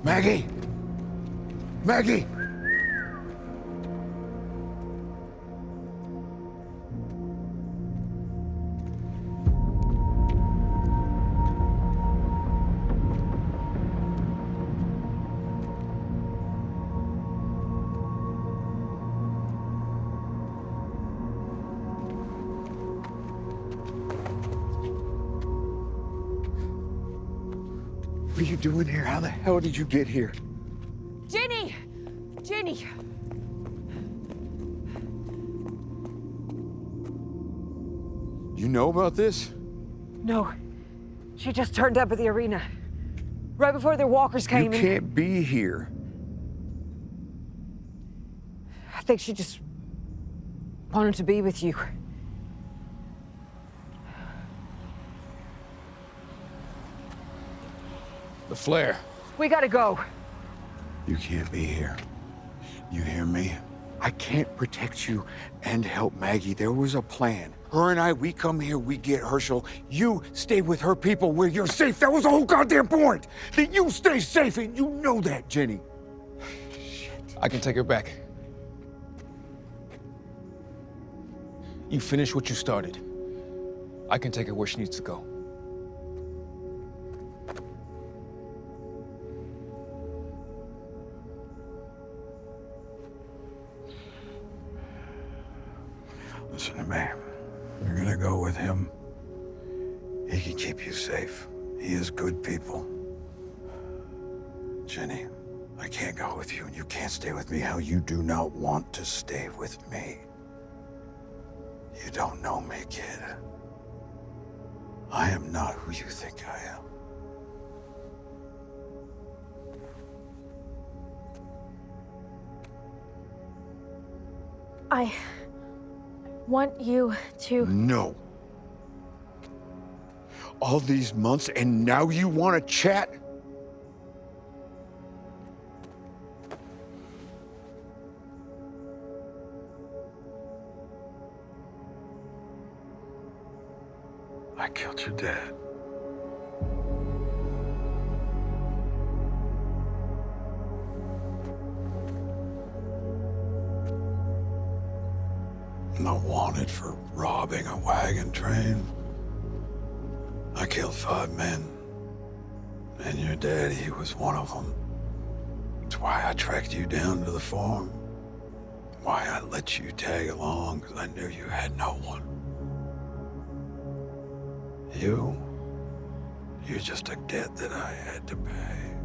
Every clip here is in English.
Maggie! Maggie! What are you doing here? How the hell did you get here? Jenny! Jenny! You know about this? No. She just turned up at the arena. Right before the walkers came in. You can't be here. I think she just wanted to be with you. The flare. We gotta go. You can't be here. You hear me? I can't protect you and help Maggie. There was a plan. Her and I, we come here, we get Herschel. You stay with her people where you're safe. That was the whole goddamn point. That you stay safe, and you know that, Jenny. Shit. I can take her back. You finish what you started. I can take her where she needs to go. Listen to me. You're gonna go with him. He can keep you safe. He is good people. Jenny, I can't go with you, and you can't stay with me. How you do not want to stay with me. You don't know me, kid. I am not who you think I am. I want you to... No. All these months, and now you want to chat? I killed your dad. Not wanted for robbing a wagon train. I killed 5 men. And your dad, he was one of them. That's why I tracked you down to the farm. Why I let you tag along, because I knew you had no one. You're just a debt that I had to pay.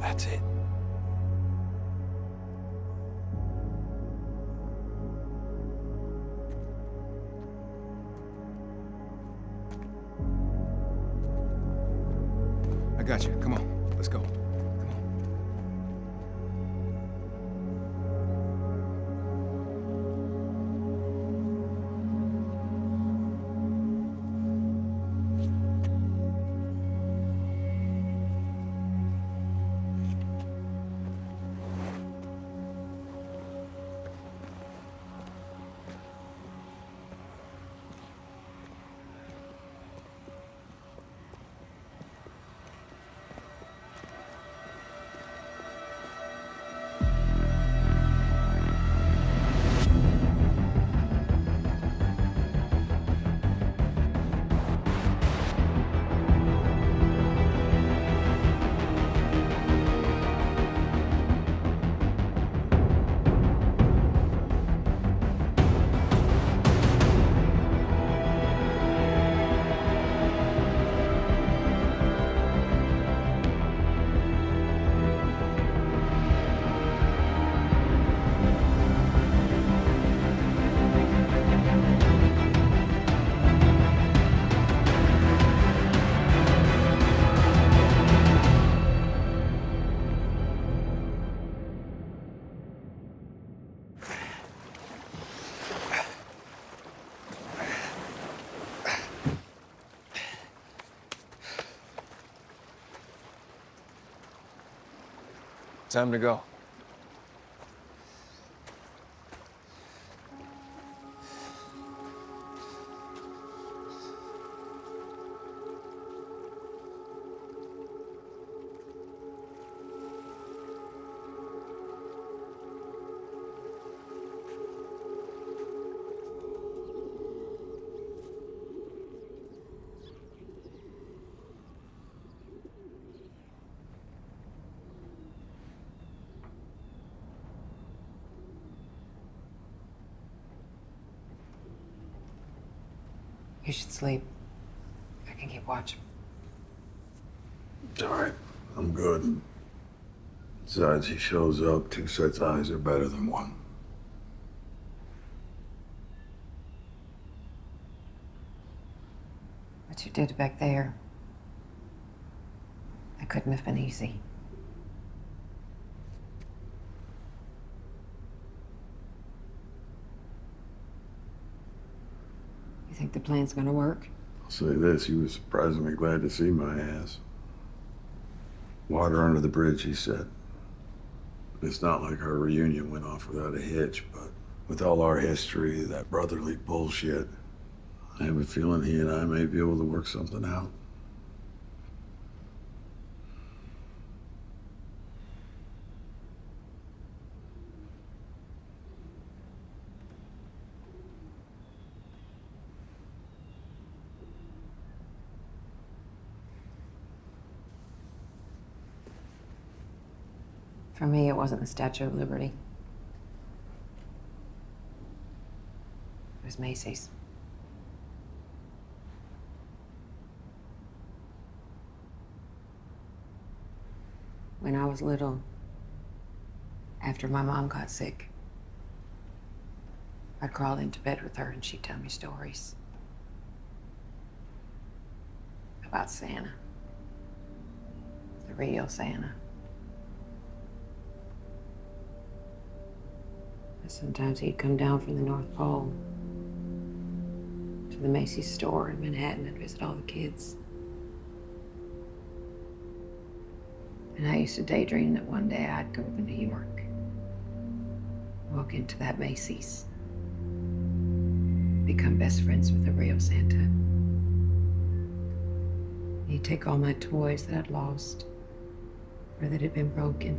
That's it. I got you. Come on. Let's go. Time to go. You should sleep. I can keep watch. It's all right. I'm good. Besides, he shows up, two sets of eyes are better than one. What you did back there, that couldn't have been easy. You think the plan's gonna work? I'll say this, he was surprisingly glad to see my ass. Water under the bridge, he said. It's not like our reunion went off without a hitch, but with all our history, that brotherly bullshit, I have a feeling he and I may be able to work something out. For me, it wasn't the Statue of Liberty. It was Macy's. When I was little, after my mom got sick, I'd crawl into bed with her and she'd tell me stories about Santa, the real Santa. And sometimes he'd come down from the North Pole to the Macy's store in Manhattan and visit all the kids. And I used to daydream that one day I'd go to New York, walk into that Macy's, become best friends with the real Santa. He'd take all my toys that I'd lost or that had been broken,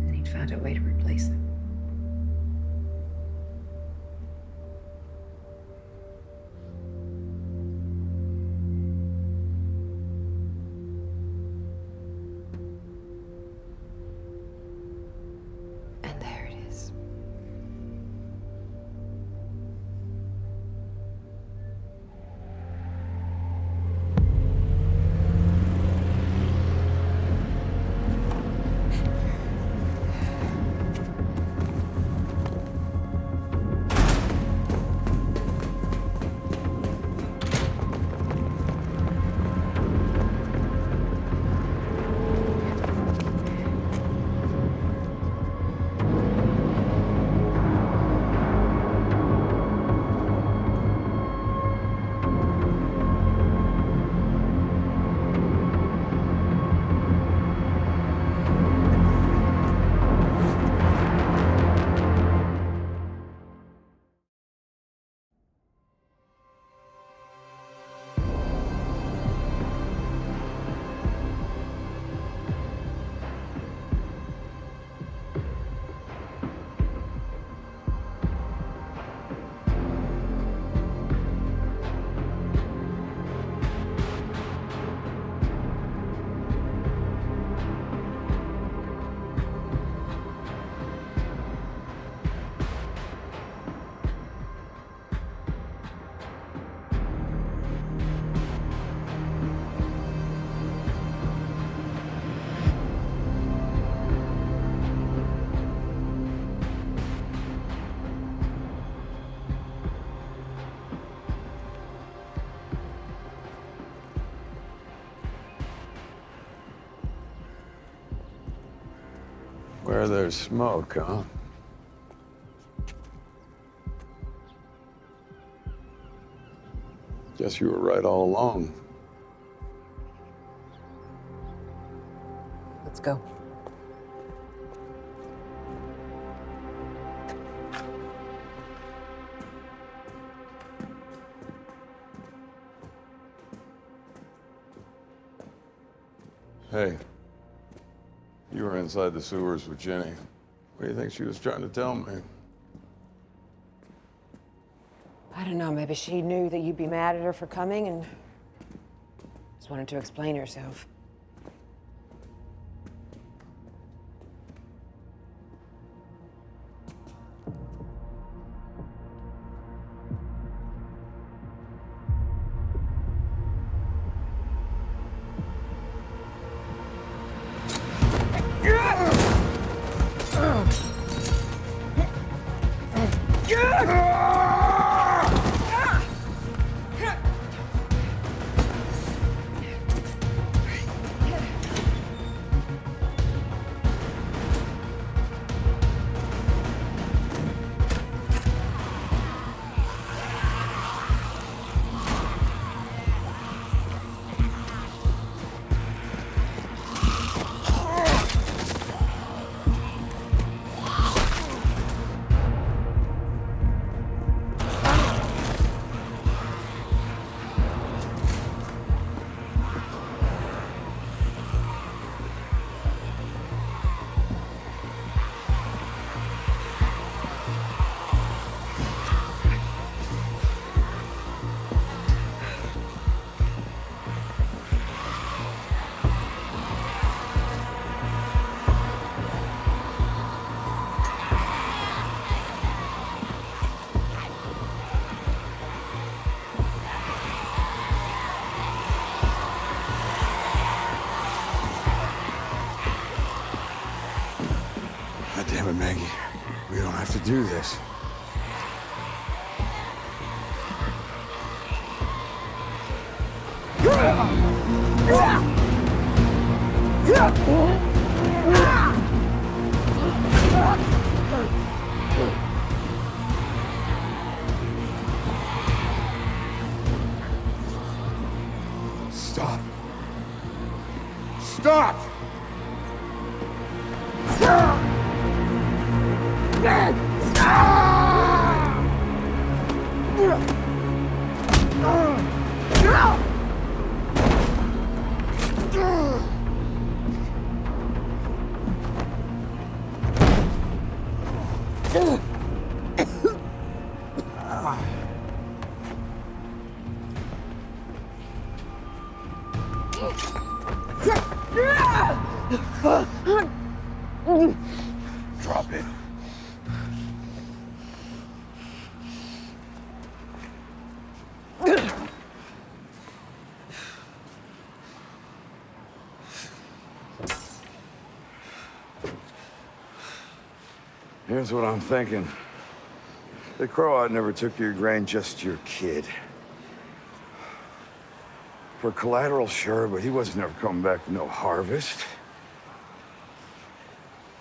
and he'd find a way to replace them. And there it is. Where there's smoke, huh? Guess you were right all along. Let's go. Hey, you were inside the sewers with Jenny. What do you think she was trying to tell me? I don't know, maybe she knew that you'd be mad at her for coming and just wanted to explain herself. do this. Stop. Stop! Drop it. Here's what I'm thinking. The Croat never took your grain, just your kid. For collateral, sure, but he wasn't ever coming back with no harvest.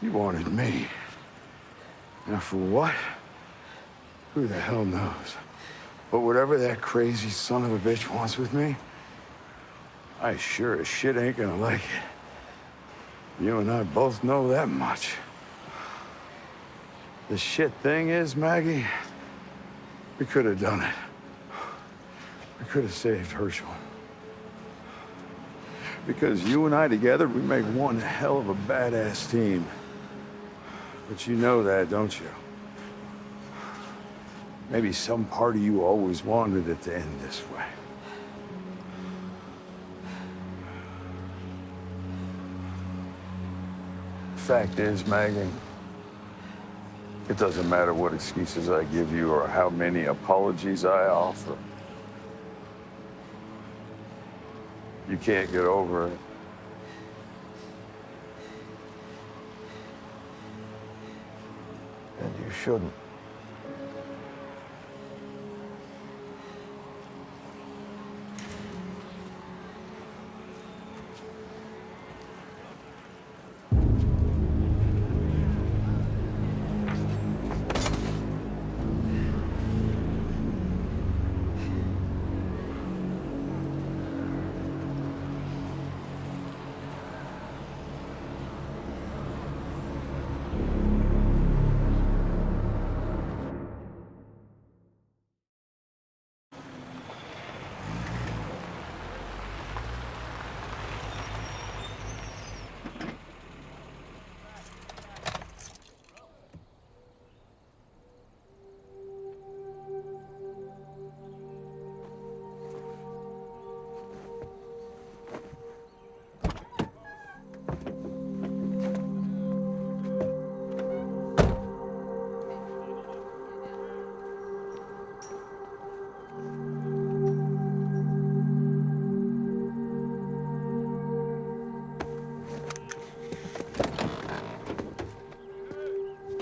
He wanted me. Now for what? Who the hell knows? But whatever that crazy son of a bitch wants with me, I sure as shit ain't gonna like it. You and I both know that much. The shit thing is, Maggie, we could have done it. We could have saved Herschel. Because you and I together, we make one hell of a badass team. But you know that, don't you? Maybe some part of you always wanted it to end this way. Fact is, Maggie, it doesn't matter what excuses I give you or how many apologies I offer. You can't get over it. And you shouldn't.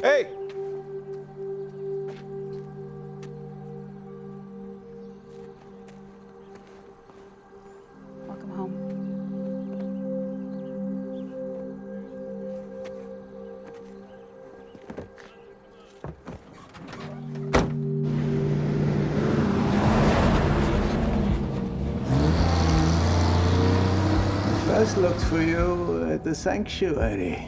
Hey! Welcome home. First looked for you at the sanctuary.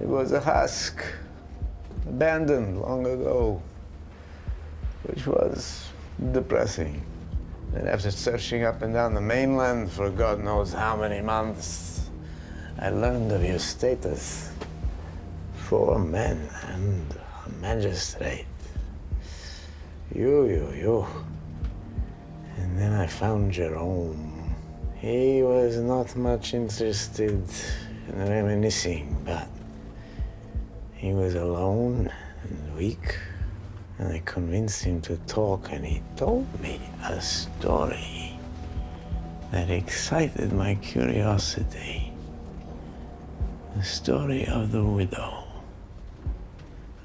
It was a husk, abandoned long ago, which was depressing. And after searching up and down the mainland for God knows how many months, I learned of your status. 4 men and a magistrate. You. And then I found Jerome. He was not much interested in reminiscing, but he was alone and weak, and I convinced him to talk, and he told me a story that excited my curiosity. The story of the widow.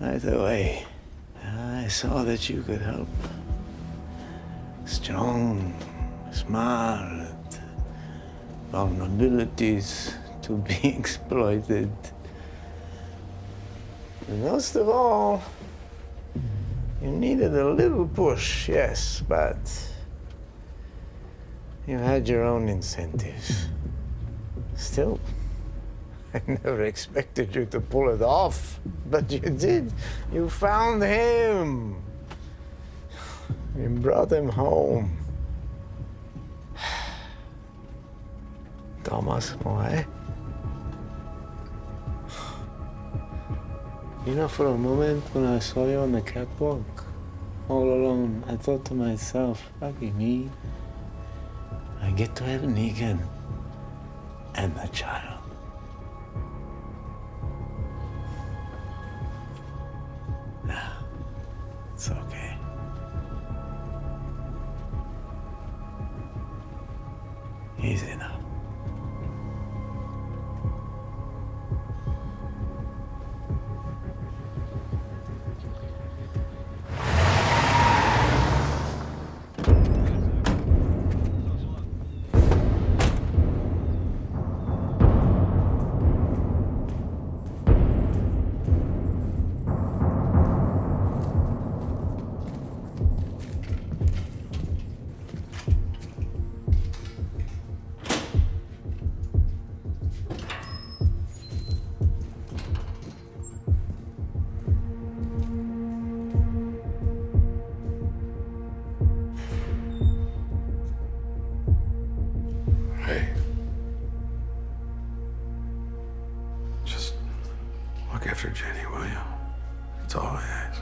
Right away, I saw that you could help. Strong, smart, vulnerabilities to be exploited. And most of all, you needed a little push, yes, but you had your own incentives. Still, I never expected you to pull it off, but you did. You found him. You brought him home. Thomas, why? You know, for a moment when I saw you on the catwalk, all alone, I thought to myself, lucky me, I get to have Negan and the child. Nah, it's okay. Easy enough. Hey. Just look after Jenny, will you? That's all I ask.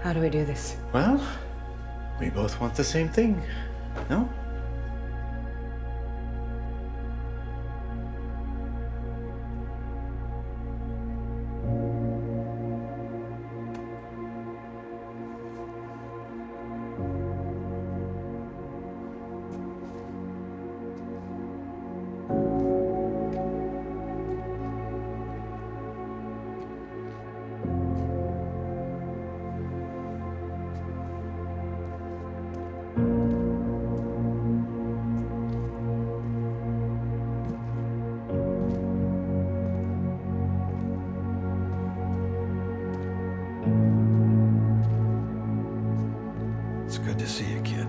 How do we do this? Well, we both want the same thing, no? It's good to see you, kid.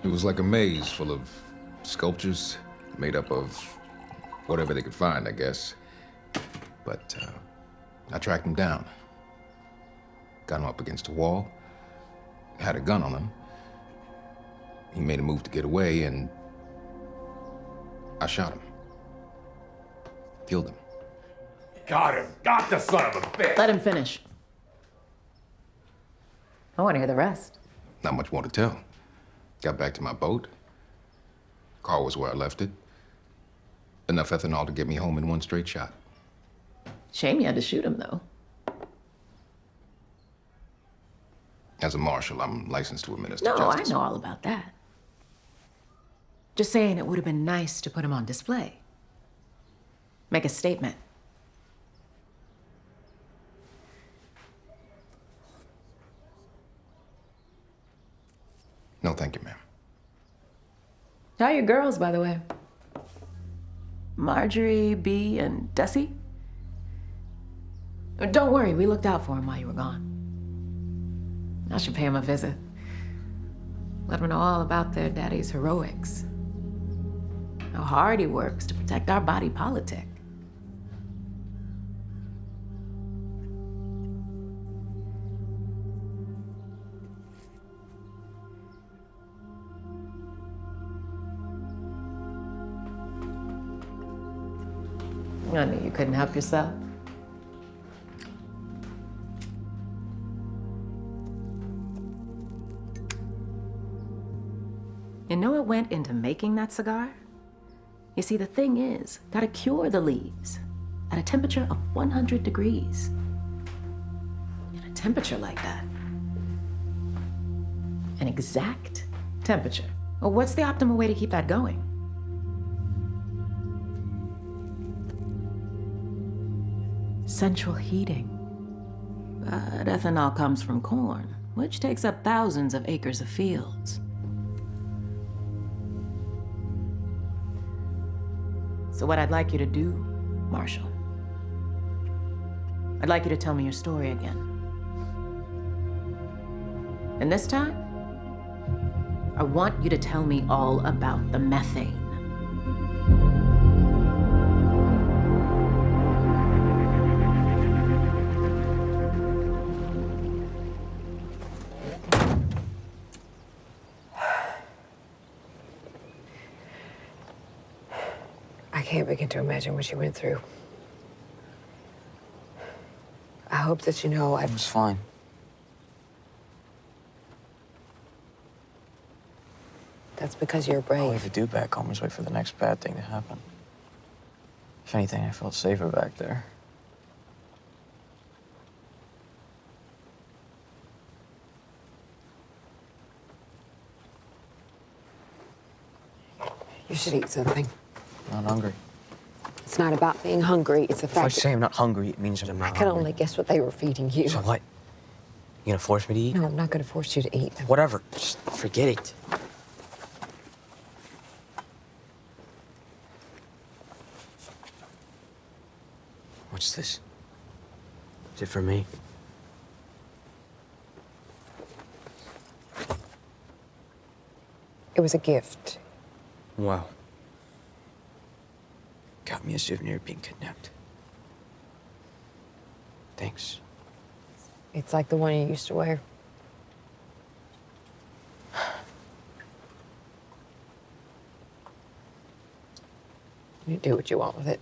It was like a maze full of sculptures made up of whatever they could find, I guess. But I tracked them down. got him up against the wall, had a gun on him. He made a move to get away, and I shot him. Killed him. Got him. Got the son of a bitch. Let him finish. I want to hear the rest. Not much more to tell. Got back to my boat. Car was where I left it. Enough ethanol to get me home in one straight shot. Shame you had to shoot him, though. As a marshal, I'm licensed to administer No, justice. I know all about that. Just saying it would have been nice to put him on display. Make a statement. No, thank you, ma'am. How are your girls, by the way? Marjorie, Bea, and Desi? Don't worry, we looked out for him while you were gone. I should pay him a visit. Let him know all about their daddy's heroics. How hard he works to protect our body politic. I knew you couldn't help yourself. You know what went into making that cigar? You see, the thing is, gotta cure the leaves at a temperature of 100 degrees. At a temperature like that. An exact temperature. Well, what's the optimal way to keep that going? Central heating. But ethanol comes from corn, which takes up thousands of acres of fields. So what I'd like you to do, Marshall, I'd like you to tell me your story again. And this time, I want you to tell me all about the methane. I can't begin to imagine what you went through. I hope that you know It was fine. that's because you're All brave. we could do back home was wait for the next bad thing to happen. If anything, I felt safer back there. You should eat something. I'm not hungry. It's not about being hungry. It's the If I fact that say I'm not hungry, it means that I'm I not could hungry. only guess what they were feeding you. So what? You gonna force me to eat? No, I'm not going to force you to eat. Whatever. Just forget it. What's this? Is it for me? It was a gift. Wow. Got me a souvenir of being kidnapped. Thanks. It's like the one you used to wear. You do what you want with it.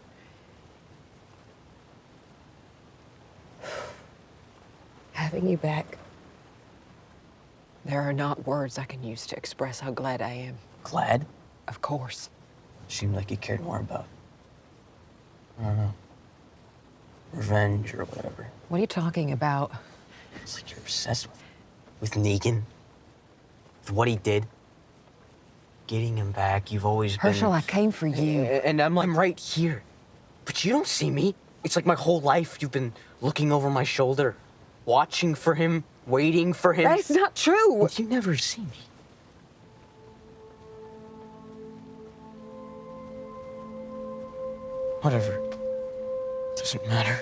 Having you back, there are not words I can use to express how glad I am. Glad? Of course. Seemed like you cared more about, I don't know, revenge or whatever. What are you talking about? It's like you're obsessed with Negan, with what he did. Getting him back, you've always Herschel, been... I came for you. And I'm right here. But you don't see me. It's like my whole life you've been looking over my shoulder, watching for him, waiting for him. That is not true. Well, you never see me. Whatever. Doesn't matter.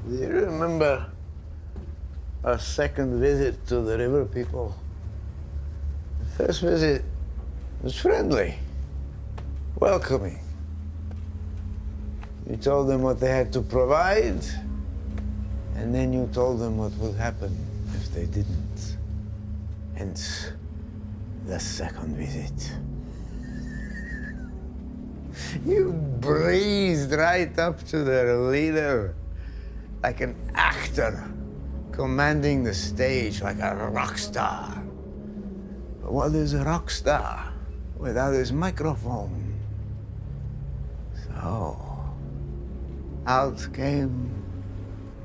Do you remember our second visit to the river people? The first visit was friendly, welcoming. You told them what they had to provide, and then you told them what would happen if they didn't. Hence, the second visit. You breezed right up to their leader like an actor commanding the stage like a rock star. But what is a rock star without his microphone? So, out came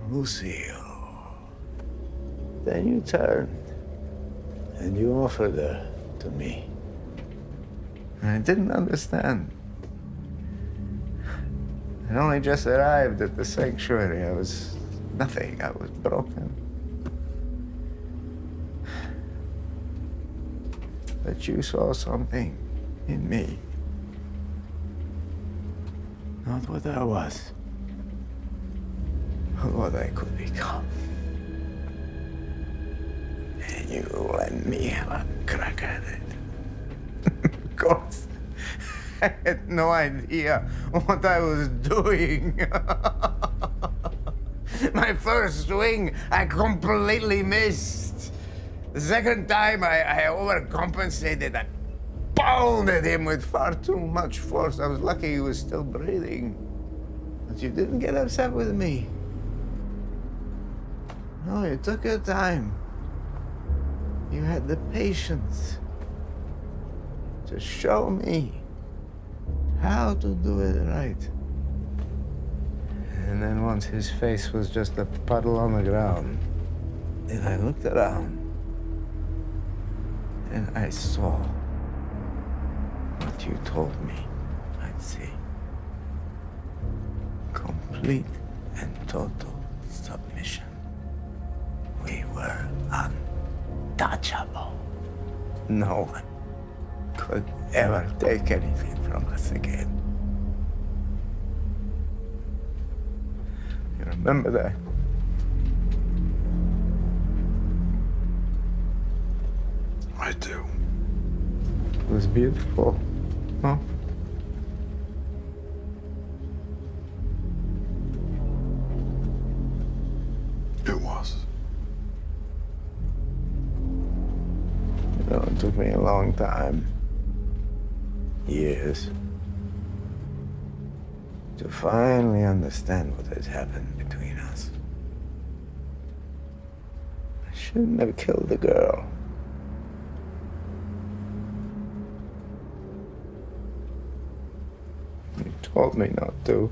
Lucille. Then you turned and you offered her to me. And I didn't understand. I only just arrived at the sanctuary. I was nothing. I was broken. But you saw something in me. Not what I was, but what I could become. And you let me have a crack at it. Of course. I had no idea what I was doing. My first swing, I completely missed. The second time, I overcompensated. I pounded him with far too much force. I was lucky he was still breathing. But you didn't get upset with me. No, you took your time. You had the patience to show me how to do it right. And then once his face was just a puddle on the ground, then I looked around and I saw what you told me I'd see. Complete and total submission. We were untouchable. No one could ever take anything from us again. You remember that? I do. It was beautiful, huh? It was. You know, it took me a long time. Years. To finally understand what had happened between us. I shouldn't have killed the girl. You told me not to,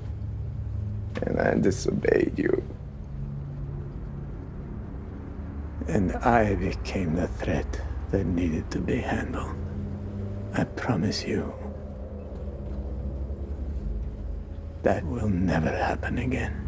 and I disobeyed you. And I became the threat that needed to be handled. I promise you, that will never happen again.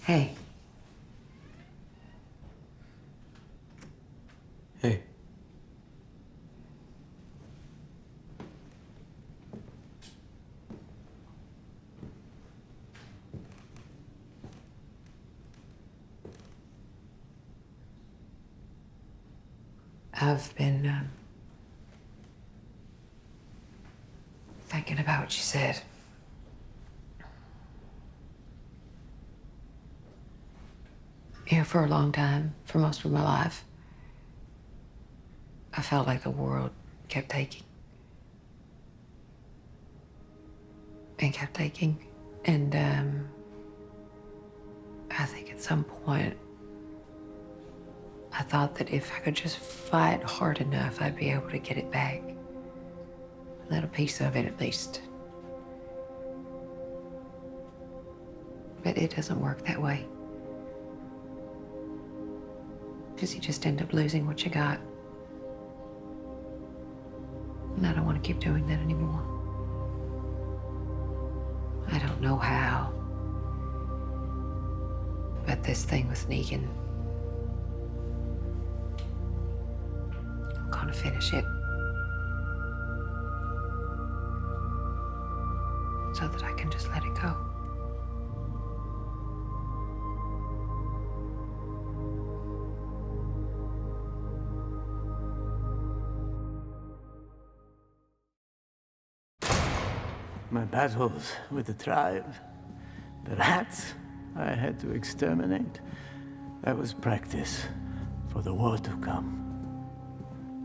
Hey. Hey. I've been thinking about what you said. You know, for a long time, for most of my life, I felt like the world kept taking. And kept taking. And I think at some point, I thought that if I could just fight hard enough, I'd be able to get it back. A little piece of it, at least. But it doesn't work that way. Because you just end up losing what you got. And I don't want to keep doing that anymore. I don't know how. But this thing with Negan, I'm gonna finish it. So that I can just let it go. My battles with the tribe, the rats I had to exterminate, that was practice for the war to come.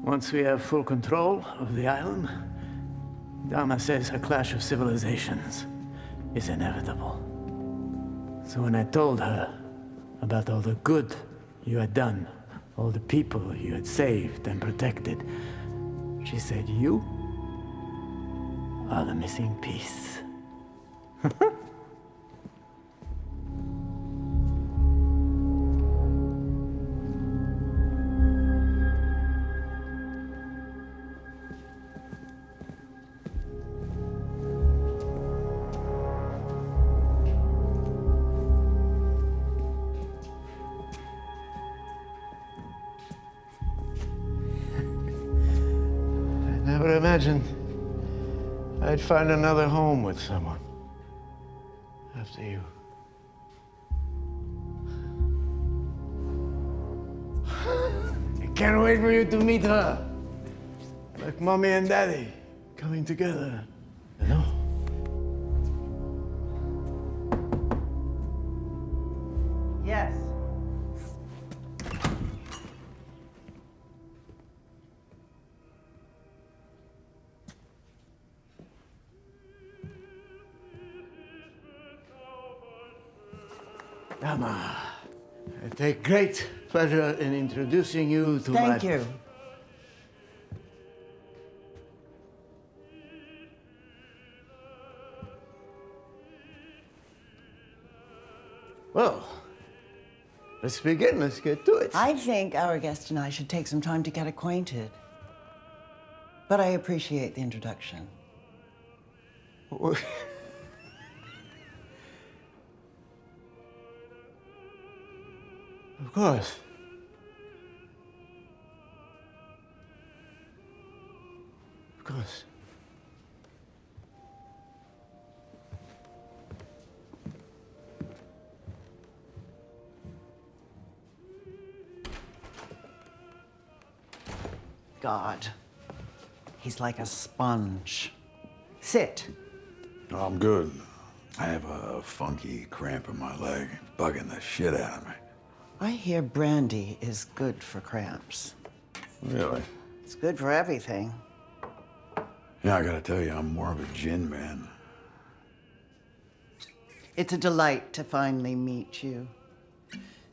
Once we have full control of the island, Dama says a clash of civilizations is inevitable. So when I told her about all the good you had done, all the people you had saved and protected, she said, "You are the missing piece." I never imagined I'd find another home with someone after you. I can't wait for you to meet her. Like mommy and daddy coming together, you know? Yes. Dama, I take great pleasure in introducing you to my... Thank you. Well, let's begin. Let's get to it. I think our guest and I should take some time to get acquainted. But I appreciate the introduction. Of course. Of course. God. He's like a sponge. Sit. Oh, I'm good. I have a funky cramp in my leg, bugging the shit out of me. I hear brandy is good for cramps. Really? It's good for everything. Yeah, I gotta tell you, I'm more of a gin man. It's a delight to finally meet you.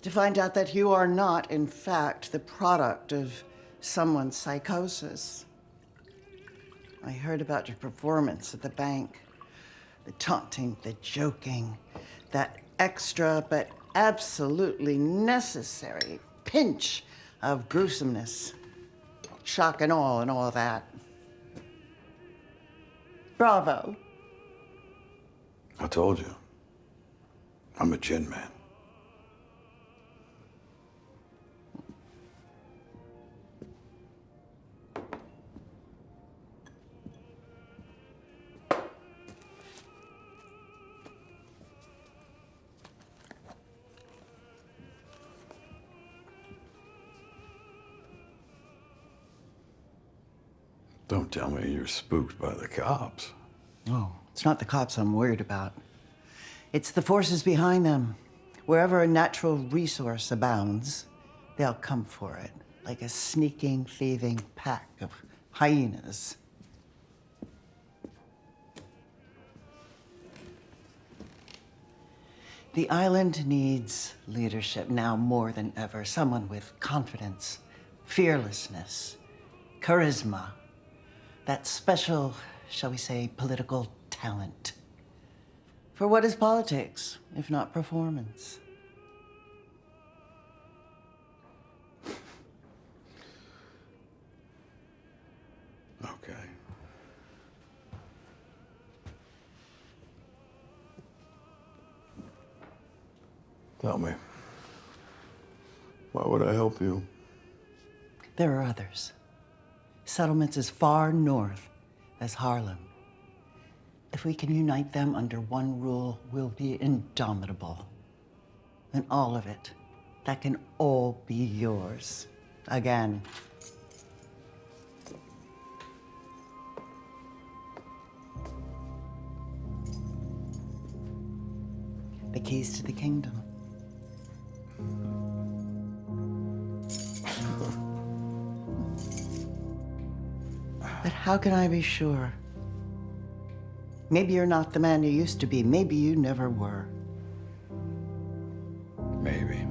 To find out that you are not, in fact, the product of someone's psychosis. I heard about your performance at the bank. The taunting, the joking, that extra but absolutely necessary pinch of gruesomeness. Shock and awe and all that. Bravo. I told you, I'm a gin man. Don't tell me you're spooked by the cops. Oh, it's not the cops I'm worried about. It's the forces behind them. Wherever a natural resource abounds, they'll come for it, like a sneaking, thieving pack of hyenas. The island needs leadership now more than ever. Someone with confidence, fearlessness, charisma, that special, shall we say, political talent. For what is politics, if not performance? Okay. Tell me, why would I help you? There are others. Settlements as far north as Harlem. If we can unite them under one rule, we'll be indomitable. And all of it, that can all be yours. Again. The keys to the kingdom. But how can I be sure? Maybe you're not the man you used to be. Maybe you never were. Maybe.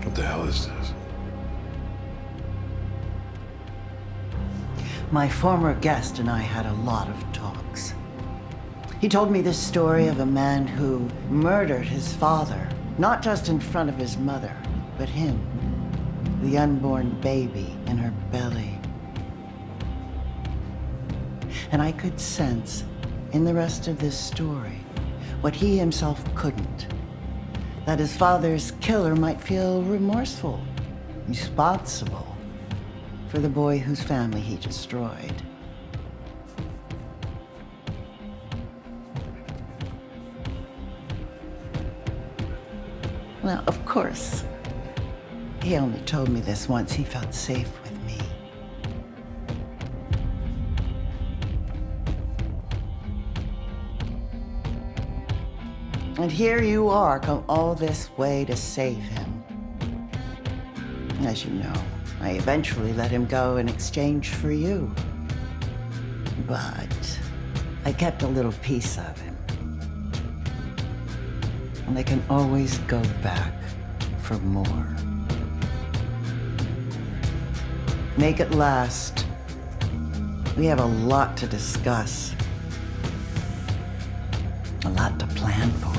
What the hell is this? My former guest and I had a lot of talks. He told me this story of a man who murdered his father, not just in front of his mother, but him, the unborn baby in her belly. And I could sense in the rest of this story what he himself couldn't. That his father's killer might feel remorseful, responsible for the boy whose family he destroyed. Now, of course, he only told me this once he felt safe with me. And here you are, come all this way to save him. As you know, I eventually let him go in exchange for you. But I kept a little piece of him. And I can always go back for more. Make it last. We have a lot to discuss. A lot to plan for.